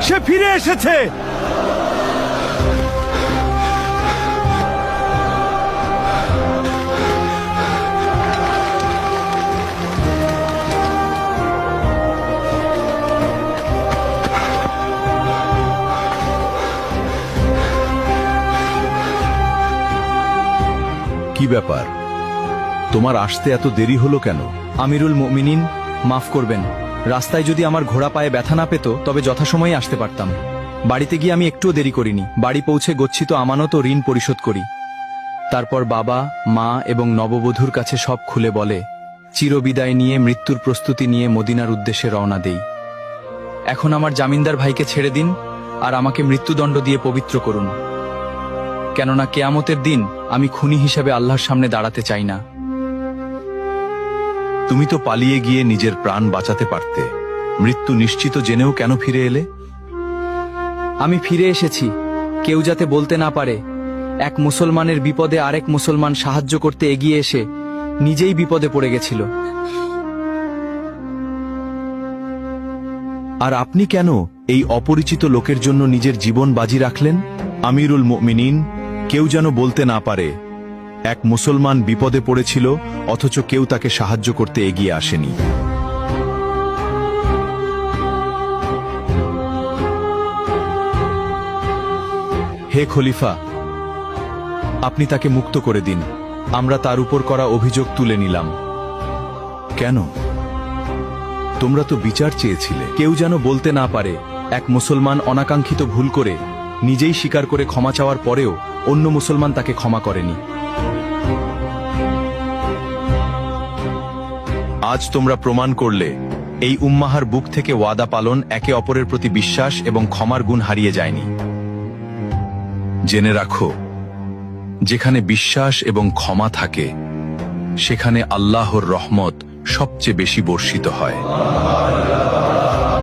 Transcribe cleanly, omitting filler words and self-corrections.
সে ফিরে এসেছে। কি ব্যাপার, তোমার আসতে এত দেরি হলো কেন? আমিরুল মুমিনিন, মাফ করবেন। রাস্তায় যদি আমার ঘোড়া পায়ে ব্যথা না পেত তবে যথাসময়ে আসতে পারতাম। বাড়িতে গিয়ে আমি একটুও দেরি করিনি। বাড়ি পৌঁছে গচ্ছিত আমানত ও ঋণ পরিশোধ করি। তারপর বাবা, মা এবং নববধূর কাছে সব খুলে বলে চিরবিদায় নিয়ে মৃত্যুর প্রস্তুতি নিয়ে মদিনার উদ্দেশ্যে রওনা দেই। এখন আমার জামিনদার ভাইকে ছেড়ে দিন আর আমাকে মৃত্যুদণ্ড দিয়ে পবিত্র করুন, কেননা কেয়ামতের দিন আমি খুনি হিসেবে আল্লাহর সামনে দাঁড়াতে চাই না। তুমি তো পালিয়ে গিয়ে নিজের প্রাণ বাঁচাতে পারতে। মৃত্যু নিশ্চিত জেনেও কেন ফিরে এলে? আমি ফিরে এসেছি কেউ যাতে বলতে না পারে এক মুসলমানের বিপদে আরেক মুসলমান সাহায্য করতে এগিয়ে এসে নিজেই বিপদে পড়ে গেছিল। আর আপনি কেন এই অপরিচিত লোকের জন্য নিজের জীবন বাজি রাখলেন? আমিরুল মুমিনিন, কেউ যেন বলতে না পারে এক মুসলমান বিপদে পড়েছিল অথচ কেউ তাকে সাহায্য করতে এগিয়ে আসেনি। হে খলিফা, আপনি তাকে মুক্ত করে দিন। আমরা তার উপর করা অভিযোগ তুলে নিলাম। কেন? তোমরা তো বিচার চেয়েছিলে। কেউ যেন বলতে না পারে এক মুসলমান অনাকাঙ্ক্ষিত ভুল করে নিজেই স্বীকার করে ক্ষমা চাওয়ার পরেও অন্য মুসলমান তাকে ক্ষমা করেনি। আজ তোমরা প্রমাণ করলে এই উম্মাহার বুক থেকে ওয়াদা পালন, একে অপরের প্রতি বিশ্বাস এবং ক্ষমার গুণ হারিয়ে যায়নি। জেনে রাখো, যেখানে বিশ্বাস এবং ক্ষমা থাকে সেখানে আল্লাহর রহমত সবচেয়ে বেশি বর্ষিত হয়।